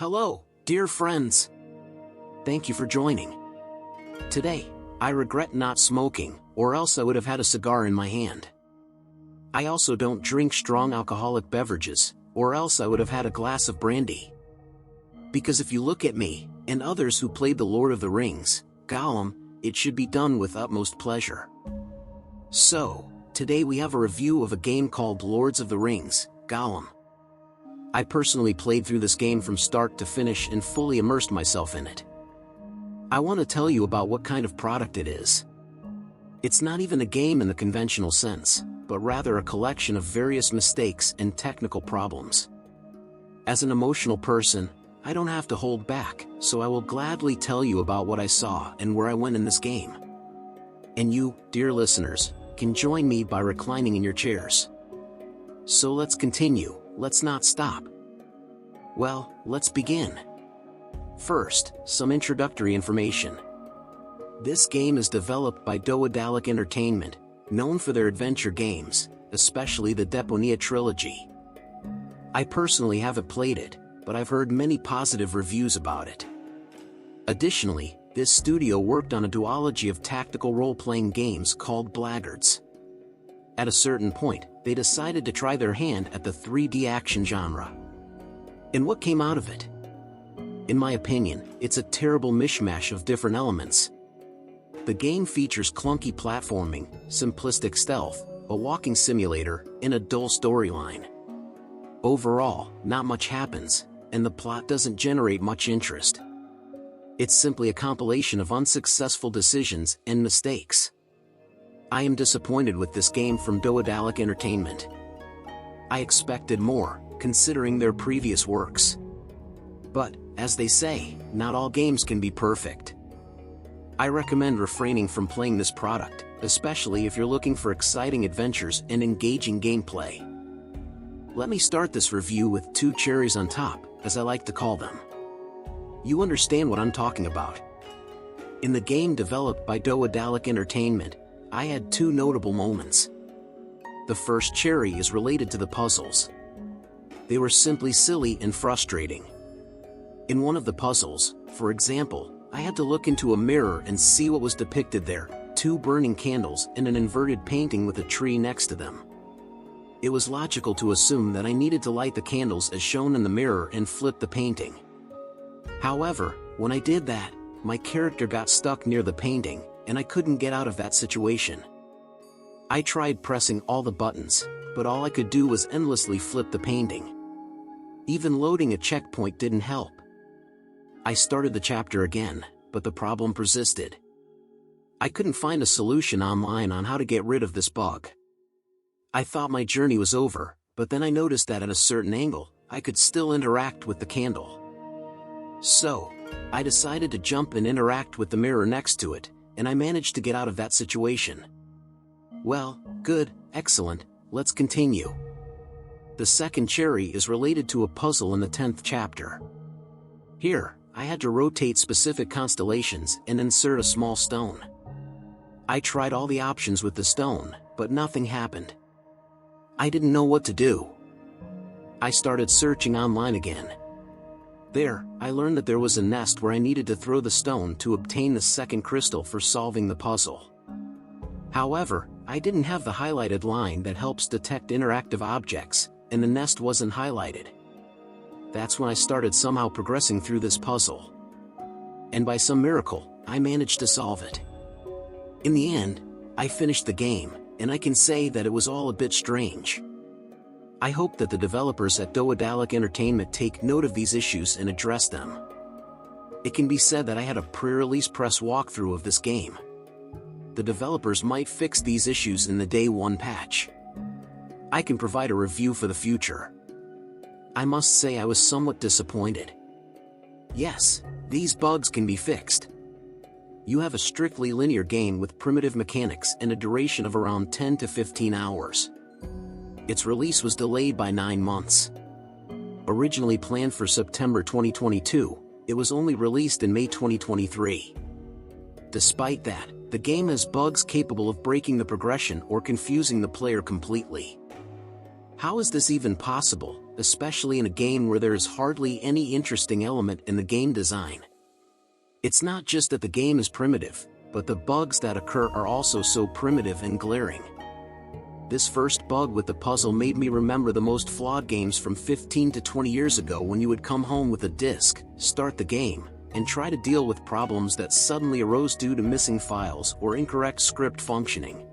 Hello, dear friends. Thank you for joining. Today, I regret not smoking, or else I would have had a cigar in my hand. I also don't drink strong alcoholic beverages, or else I would have had a glass of brandy. Because if you look at me, and others who played the Lord of the Rings, Gollum, it should be done with utmost pleasure. So, today we have a review of a game called Lords of the Rings, Gollum. I personally played through this game from start to finish and fully immersed myself in it. I want to tell you about what kind of product it is. It's not even a game in the conventional sense, but rather a collection of various mistakes and technical problems. As an emotional person, I don't have to hold back, so I will gladly tell you about what I saw and where I went in this game. And you, dear listeners, can join me by reclining in your chairs. So let's continue, let's not stop. Well, let's begin. First, some introductory information. This game is developed by Daedalic Entertainment, known for their adventure games, especially the Deponia trilogy. I personally haven't played it, but I've heard many positive reviews about it. Additionally, this studio worked on a duology of tactical role-playing games called Blaggards. At a certain point, they decided to try their hand at the 3D action genre. And what came out of it? In my opinion, it's a terrible mishmash of different elements. The game features clunky platforming, simplistic stealth, a walking simulator, and a dull storyline. Overall, not much happens, and the plot doesn't generate much interest. It's simply a compilation of unsuccessful decisions and mistakes. I am disappointed with this game from Daedalic Entertainment. I expected more, considering their previous works. But, as they say, not all games can be perfect. I recommend refraining from playing this product, especially if you're looking for exciting adventures and engaging gameplay. Let me start this review with two cherries on top, as I like to call them. You understand what I'm talking about. In the game developed by Daedalic Entertainment, I had two notable moments. The first cherry is related to the puzzles. They were simply silly and frustrating. In one of the puzzles, for example, I had to look into a mirror and see what was depicted there, two burning candles and an inverted painting with a tree next to them. It was logical to assume that I needed to light the candles as shown in the mirror and flip the painting. However, when I did that, my character got stuck near the painting, and I couldn't get out of that situation. I tried pressing all the buttons, but all I could do was endlessly flip the painting. Even loading a checkpoint didn't help. I started the chapter again, but the problem persisted. I couldn't find a solution online on how to get rid of this bug. I thought my journey was over, but then I noticed that at a certain angle, I could still interact with the candle. So, I decided to jump and interact with the mirror next to it, and I managed to get out of that situation. Well, good, excellent, let's continue. The second cherry is related to a puzzle in the 10th chapter. Here, I had to rotate specific constellations and insert a small stone. I tried all the options with the stone, but nothing happened. I didn't know what to do. I started searching online again. There, I learned that there was a nest where I needed to throw the stone to obtain the second crystal for solving the puzzle. However, I didn't have the highlighted line that helps detect interactive objects, and the nest wasn't highlighted. That's when I started somehow progressing through this puzzle. And by some miracle, I managed to solve it. In the end, I finished the game, and I can say that it was all a bit strange. I hope that the developers at Daedalic Entertainment take note of these issues and address them. It can be said that I had a pre-release press walkthrough of this game. The developers might fix these issues in the Day 1 patch. I can provide a review for the future. I must say I was somewhat disappointed. Yes, these bugs can be fixed. You have a strictly linear game with primitive mechanics and a duration of around 10 to 15 hours. Its release was delayed by 9 months. Originally planned for September 2022, it was only released in May 2023. Despite that, the game has bugs capable of breaking the progression or confusing the player completely. How is this even possible, especially in a game where there is hardly any interesting element in the game design? It's not just that the game is primitive, but the bugs that occur are also so primitive and glaring. This first bug with the puzzle made me remember the most flawed games from 15 to 20 years ago, when you would come home with a disc, start the game, and try to deal with problems that suddenly arose due to missing files or incorrect script functioning.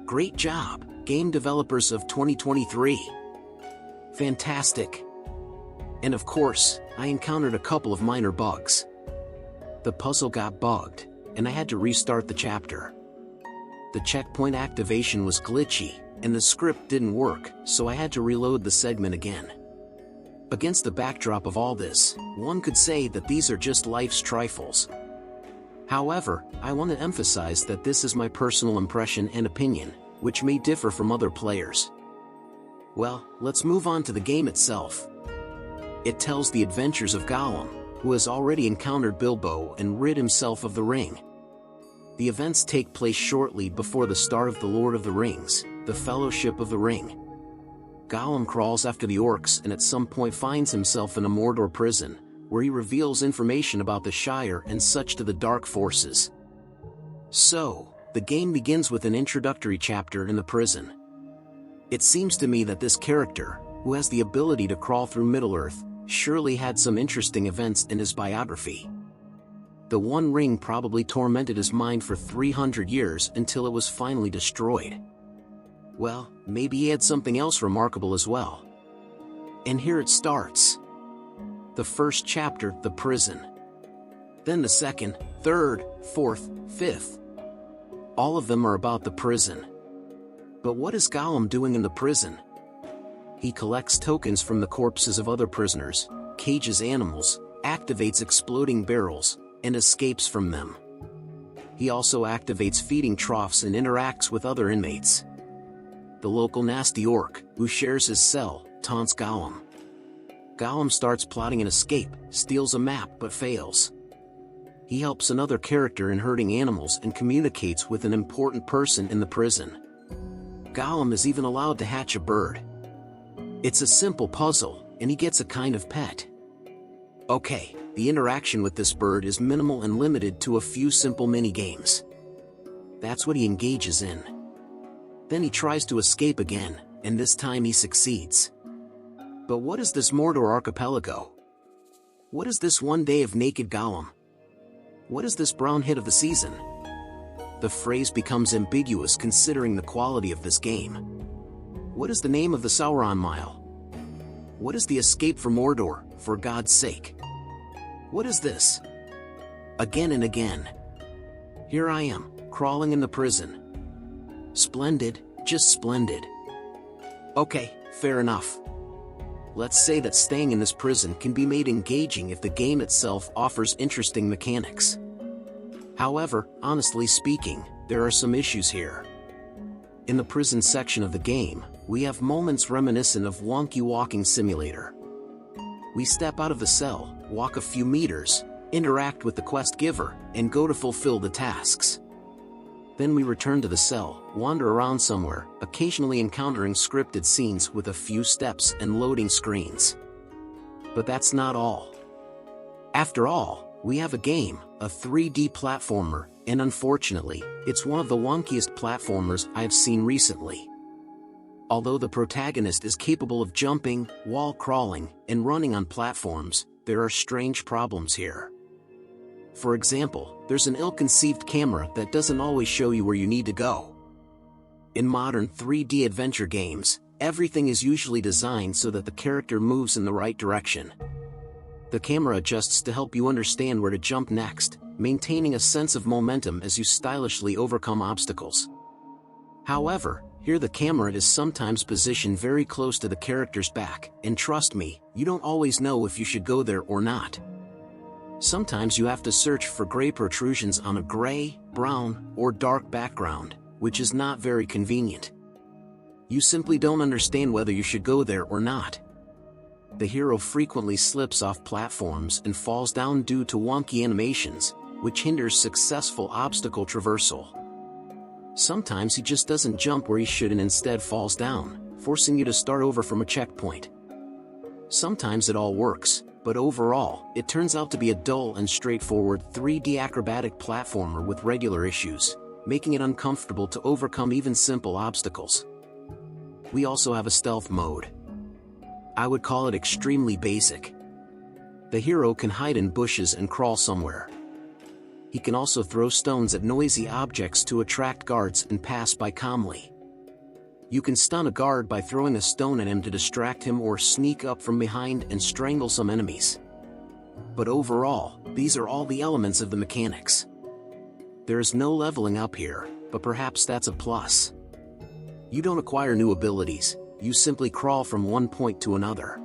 Great job, game developers of 2023. Fantastic. And of course, I encountered a couple of minor bugs. The puzzle got bugged, and I had to restart the chapter. The checkpoint activation was glitchy, and the script didn't work, so I had to reload the segment again. Against the backdrop of all this, one could say that these are just life's trifles. However, I want to emphasize that this is my personal impression and opinion, which may differ from other players. Well, let's move on to the game itself. It tells the adventures of Gollum, who has already encountered Bilbo and rid himself of the ring. The events take place shortly before the start of The Lord of the Rings, The Fellowship of the Ring. Gollum crawls after the orcs and at some point finds himself in a Mordor prison, where he reveals information about the Shire and such to the dark forces. So, the game begins with an introductory chapter in the prison. It seems to me that this character, who has the ability to crawl through Middle-earth, surely had some interesting events in his biography. The One Ring probably tormented his mind for 300 years until it was finally destroyed. Well, maybe he had something else remarkable as well. And here it starts. The first chapter, the prison. Then the second, third, fourth, fifth. All of them are about the prison. But what is Gollum doing in the prison? He collects tokens from the corpses of other prisoners, cages animals, activates exploding barrels, and escapes from them. He also activates feeding troughs and interacts with other inmates. The local nasty orc, who shares his cell, taunts Gollum. Gollum starts plotting an escape, steals a map but fails. He helps another character in herding animals and communicates with an important person in the prison. Gollum is even allowed to hatch a bird. It's a simple puzzle, and he gets a kind of pet. Okay, the interaction with this bird is minimal and limited to a few simple mini-games. That's what he engages in. Then he tries to escape again, and this time he succeeds. But what is this Mordor archipelago? What is this one day of naked Gollum? What is this brown hit of the season? The phrase becomes ambiguous considering the quality of this game. What is the name of the Sauron Mile? What is the escape from Mordor, for God's sake? What is this? Again and again. Here I am, crawling in the prison. Splendid, just splendid. Okay, fair enough. Let's say that staying in this prison can be made engaging if the game itself offers interesting mechanics. However, honestly speaking, there are some issues here. In the prison section of the game, we have moments reminiscent of wonky walking simulator. We step out of the cell, walk a few meters, interact with the quest giver, and go to fulfill the tasks. Then we return to the cell, wander around somewhere, occasionally encountering scripted scenes with a few steps and loading screens. But that's not all. After all, we have a game, a 3D platformer, and unfortunately, it's one of the wonkiest platformers I have seen recently. Although the protagonist is capable of jumping, wall crawling, and running on platforms, there are strange problems here. For example, there's an ill-conceived camera that doesn't always show you where you need to go. In modern 3D adventure games, everything is usually designed so that the character moves in the right direction. The camera adjusts to help you understand where to jump next, maintaining a sense of momentum as you stylishly overcome obstacles. However, here the camera is sometimes positioned very close to the character's back, and trust me, you don't always know if you should go there or not. Sometimes you have to search for gray protrusions on a gray, brown, or dark background, which is not very convenient. You simply don't understand whether you should go there or not. The hero frequently slips off platforms and falls down due to wonky animations, which hinders successful obstacle traversal. Sometimes he just doesn't jump where he should and instead falls down, forcing you to start over from a checkpoint. Sometimes it all works, but overall, it turns out to be a dull and straightforward 3D acrobatic platformer with regular issues, making it uncomfortable to overcome even simple obstacles. We also have a stealth mode. I would call it extremely basic. The hero can hide in bushes and crawl somewhere. He can also throw stones at noisy objects to attract guards and pass by calmly. You can stun a guard by throwing a stone at him to distract him or sneak up from behind and strangle some enemies. But overall, these are all the elements of the mechanics. There is no leveling up here, but perhaps that's a plus. You don't acquire new abilities, you simply crawl from one point to another.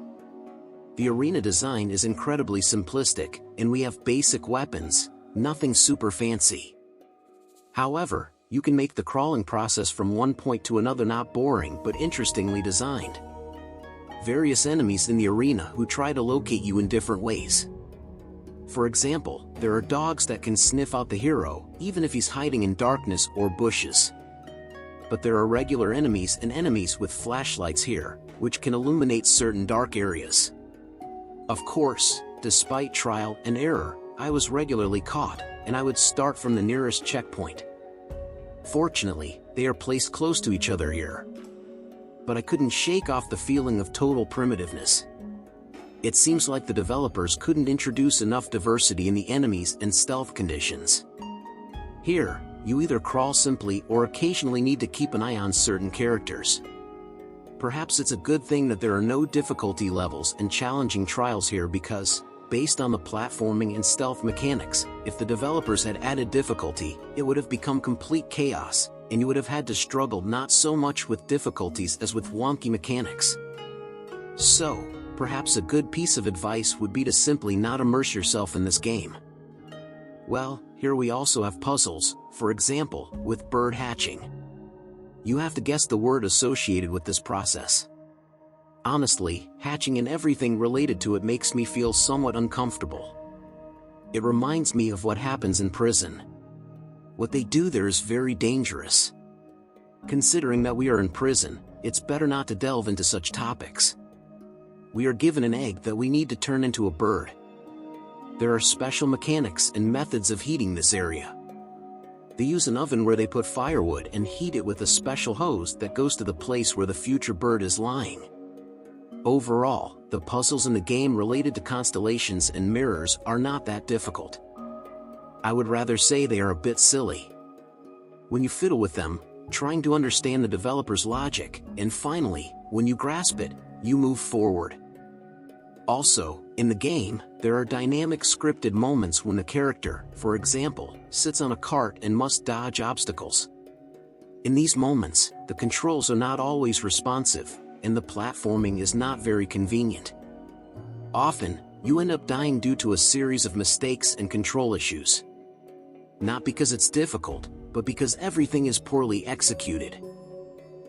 The arena design is incredibly simplistic, and we have basic weapons, nothing super fancy. However, you can make the crawling process from one point to another not boring but interestingly designed. Various enemies in the arena who try to locate you in different ways. For example, there are dogs that can sniff out the hero, even if he's hiding in darkness or bushes. But there are regular enemies and enemies with flashlights here, which can illuminate certain dark areas. Of course, despite trial and error, I was regularly caught, and I would start from the nearest checkpoint. Fortunately, they are placed close to each other here. But I couldn't shake off the feeling of total primitiveness. It seems like the developers couldn't introduce enough diversity in the enemies and stealth conditions. Here, you either crawl simply or occasionally need to keep an eye on certain characters. Perhaps it's a good thing that there are no difficulty levels and challenging trials here because, based on the platforming and stealth mechanics, if the developers had added difficulty, it would have become complete chaos, and you would have had to struggle not so much with difficulties as with wonky mechanics. So, perhaps a good piece of advice would be to simply not immerse yourself in this game. Well, here we also have puzzles, for example, with bird hatching. You have to guess the word associated with this process. Honestly, hatching and everything related to it makes me feel somewhat uncomfortable. It reminds me of what happens in prison. What they do there is very dangerous. Considering that we are in prison, it's better not to delve into such topics. We are given an egg that we need to turn into a bird. There are special mechanics and methods of heating this area. They use an oven where they put firewood and heat it with a special hose that goes to the place where the future bird is lying. Overall, the puzzles in the game related to constellations and mirrors are not that difficult. I would rather say they are a bit silly. When you fiddle with them, trying to understand the developer's logic, and finally, when you grasp it, you move forward. Also, in the game, there are dynamic scripted moments when the character, for example, sits on a cart and must dodge obstacles. In these moments, the controls are not always responsive, and the platforming is not very convenient. Often, you end up dying due to a series of mistakes and control issues. Not because it's difficult, but because everything is poorly executed.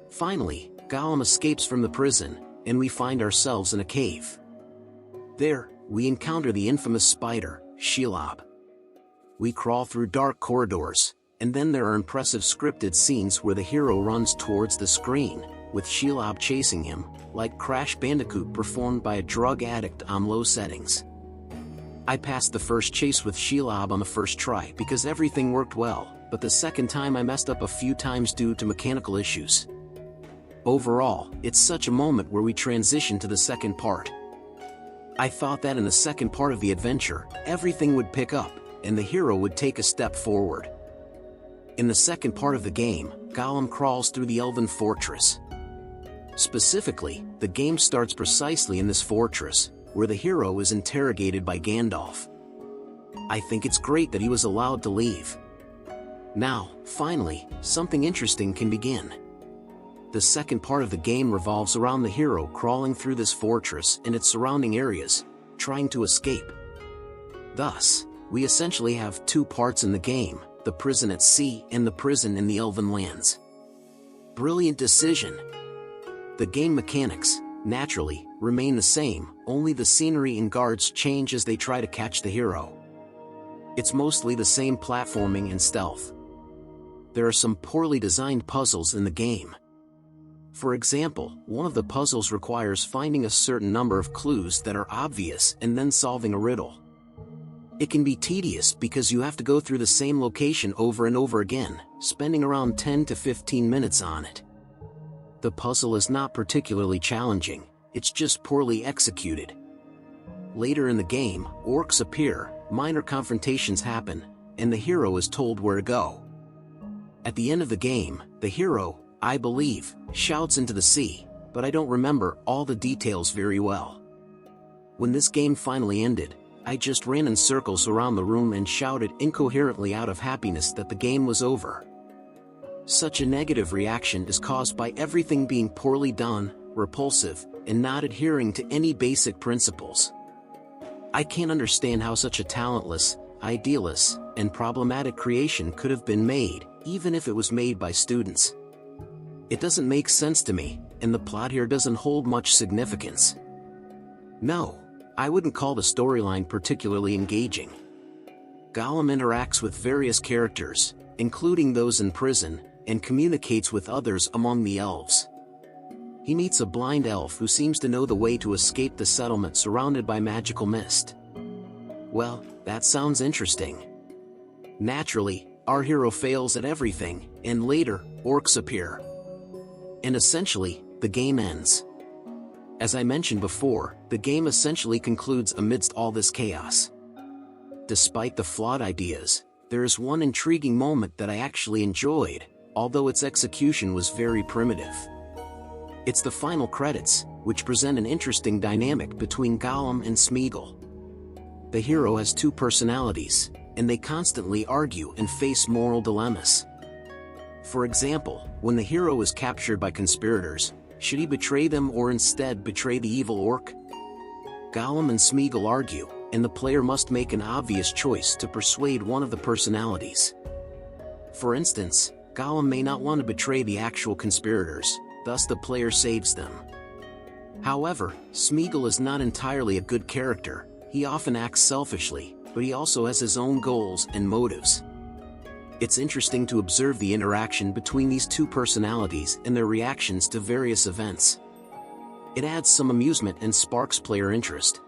Finally, Gollum escapes from the prison, and we find ourselves in a cave. There, we encounter the infamous spider, Shelob. We crawl through dark corridors, and then there are impressive scripted scenes where the hero runs towards the screen, with Shelob chasing him, like Crash Bandicoot performed by a drug addict on low settings. I passed the first chase with Shelob on the first try because everything worked well, but the second time I messed up a few times due to mechanical issues. Overall, it's such a moment where we transition to the second part. I thought that in the second part of the adventure, everything would pick up, and the hero would take a step forward. In the second part of the game, Gollum crawls through the Elven Fortress. Specifically, the game starts precisely in this fortress, where the hero is interrogated by Gandalf. I think it's great that he was allowed to leave. Now, finally, something interesting can begin. The second part of the game revolves around the hero crawling through this fortress and its surrounding areas, trying to escape. Thus, we essentially have two parts in the game, the prison at sea and the prison in the Elven lands. Brilliant decision! The game mechanics, naturally, remain the same, only the scenery and guards change as they try to catch the hero. It's mostly the same platforming and stealth. There are some poorly designed puzzles in the game. For example, one of the puzzles requires finding a certain number of clues that are obvious and then solving a riddle. It can be tedious because you have to go through the same location over and over again, spending around 10 to 15 minutes on it. The puzzle is not particularly challenging, it's just poorly executed. Later in the game, orcs appear, minor confrontations happen, and the hero is told where to go. At the end of the game, the hero, I believe, shouts into the sea, but I don't remember all the details very well. When this game finally ended, I just ran in circles around the room and shouted incoherently out of happiness that the game was over. Such a negative reaction is caused by everything being poorly done, repulsive, and not adhering to any basic principles. I can't understand how such a talentless, idealist, and problematic creation could have been made, even if it was made by students. It doesn't make sense to me, and the plot here doesn't hold much significance. No, I wouldn't call the storyline particularly engaging. Gollum interacts with various characters, including those in prison, and communicates with others among the elves. He meets a blind elf who seems to know the way to escape the settlement surrounded by magical mist. Well, that sounds interesting. Naturally, our hero fails at everything, and later, orcs appear. And essentially, the game ends. As I mentioned before, the game essentially concludes amidst all this chaos. Despite the flawed ideas, there is one intriguing moment that I actually enjoyed, although its execution was very primitive. It's the final credits, which present an interesting dynamic between Gollum and Smeagol. The hero has two personalities, and they constantly argue and face moral dilemmas. For example, when the hero is captured by conspirators, should he betray them or instead betray the evil orc? Gollum and Smeagol argue, and the player must make an obvious choice to persuade one of the personalities. For instance, Gollum may not want to betray the actual conspirators, thus the player saves them. However, Smeagol is not entirely a good character, he often acts selfishly, but he also has his own goals and motives. It's interesting to observe the interaction between these two personalities and their reactions to various events. It adds some amusement and sparks player interest.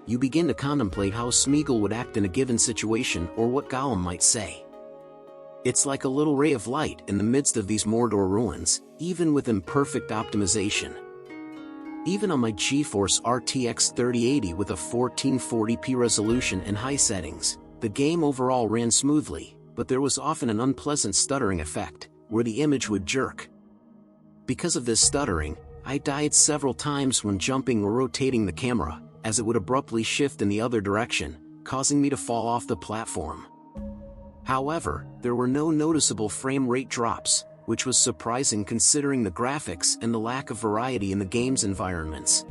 You begin to contemplate how Smeagol would act in a given situation or what Gollum might say. It's like a little ray of light in the midst of these Mordor ruins, even with imperfect optimization. Even on my GeForce RTX 3080 with a 1440p resolution and high settings, the game overall ran smoothly, but there was often an unpleasant stuttering effect, where the image would jerk. Because of this stuttering, I died several times when jumping or rotating the camera, as it would abruptly shift in the other direction, causing me to fall off the platform. However, there were no noticeable frame rate drops, which was surprising considering the graphics and the lack of variety in the game's environments.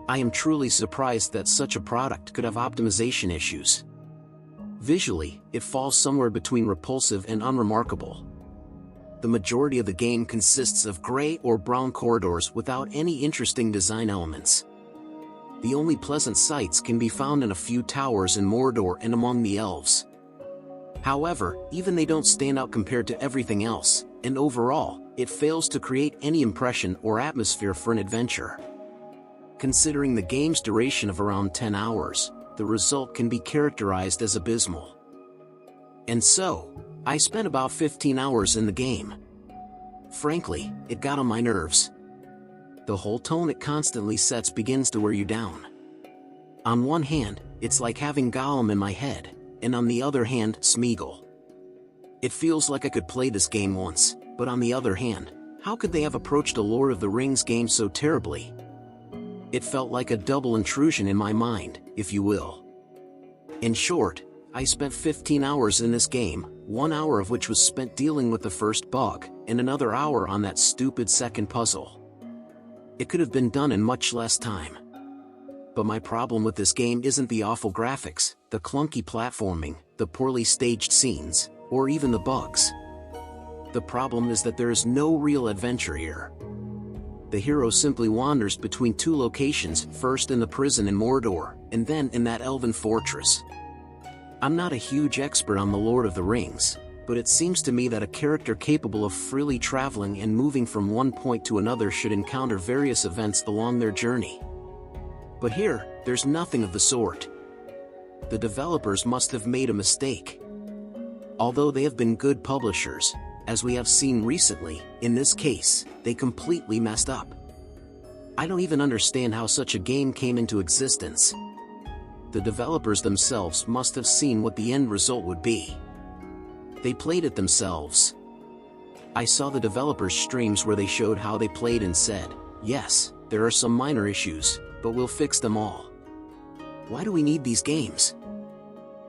I am truly surprised that such a product could have optimization issues. Visually, it falls somewhere between repulsive and unremarkable. The majority of the game consists of gray or brown corridors without any interesting design elements. The only pleasant sights can be found in a few towers in Mordor and among the elves. However, even they don't stand out compared to everything else, and overall, it fails to create any impression or atmosphere for an adventure. Considering the game's duration of around 10 hours, the result can be characterized as abysmal. And so, I spent about 15 hours in the game. Frankly, it got on my nerves. The whole tone it constantly sets begins to wear you down. On one hand, it's like having Gollum in my head, and on the other hand, Smeagol. It feels like I could play this game once, but on the other hand, how could they have approached a Lord of the Rings game so terribly? It felt like a double intrusion in my mind, if you will. In short, I spent 15 hours in this game, 1 hour of which was spent dealing with the first bug, and another hour on that stupid second puzzle. It could have been done in much less time. But my problem with this game isn't the awful graphics, the clunky platforming, the poorly staged scenes, or even the bugs. The problem is that there is no real adventure here. The hero simply wanders between two locations, first in the prison in Mordor, and then in that elven fortress. I'm not a huge expert on the Lord of the Rings, but it seems to me that a character capable of freely traveling and moving from one point to another should encounter various events along their journey. But here, there's nothing of the sort. The developers must have made a mistake. Although they have been good publishers, as we have seen recently, in this case, they completely messed up. I don't even understand how such a game came into existence. The developers themselves must have seen what the end result would be. They played it themselves. I saw the developers' streams where they showed how they played and said, yes, there are some minor issues, but we'll fix them all. Why do we need these games?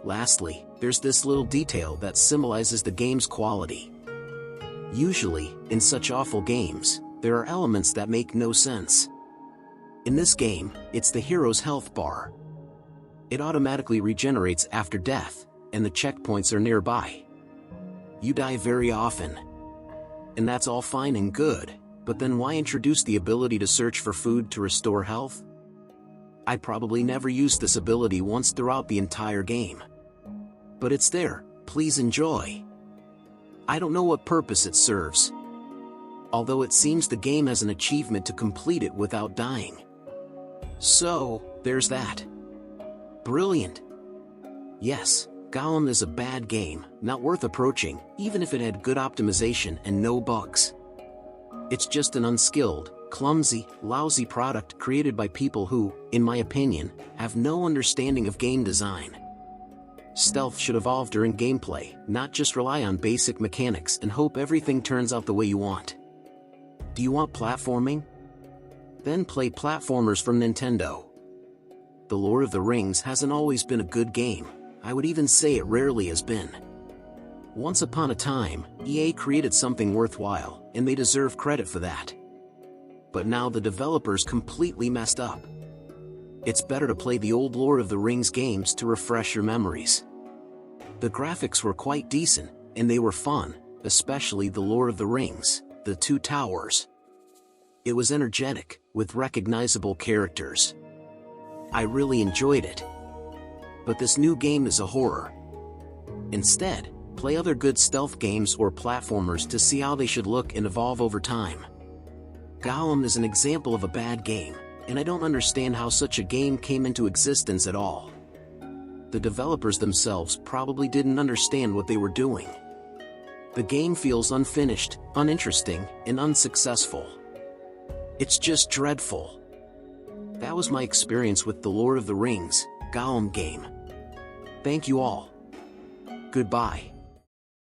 Lastly, there's this little detail that symbolizes the game's quality. Usually, in such awful games, there are elements that make no sense. In this game, it's the hero's health bar. It automatically regenerates after death, and the checkpoints are nearby. You die very often. And that's all fine and good, but then why introduce the ability to search for food to restore health? I probably never used this ability once throughout the entire game. But it's there, please enjoy. I don't know what purpose it serves. Although it seems the game has an achievement to complete it without dying. So, there's that. Brilliant. Yes, Gollum is a bad game, not worth approaching, even if it had good optimization and no bugs. It's just an unskilled, clumsy, lousy product created by people who, in my opinion, have no understanding of game design. Stealth should evolve during gameplay, not just rely on basic mechanics and hope everything turns out the way you want. Do you want platforming? Then play platformers from Nintendo. The Lord of the Rings hasn't always been a good game. I would even say it rarely has been. Once upon a time, EA created something worthwhile, and they deserve credit for that. But now the developers completely messed up. It's better to play the old Lord of the Rings games to refresh your memories. The graphics were quite decent, and they were fun, especially the Lord of the Rings, The Two Towers. It was energetic, with recognizable characters. I really enjoyed it. But this new game is a horror. Instead, play other good stealth games or platformers to see how they should look and evolve over time. Gollum is an example of a bad game, and I don't understand how such a game came into existence at all. The developers themselves probably didn't understand what they were doing. The game feels unfinished, uninteresting, and unsuccessful. It's just dreadful. That was my experience with the Lord of the Rings, Gollum game. Thank you all. Goodbye.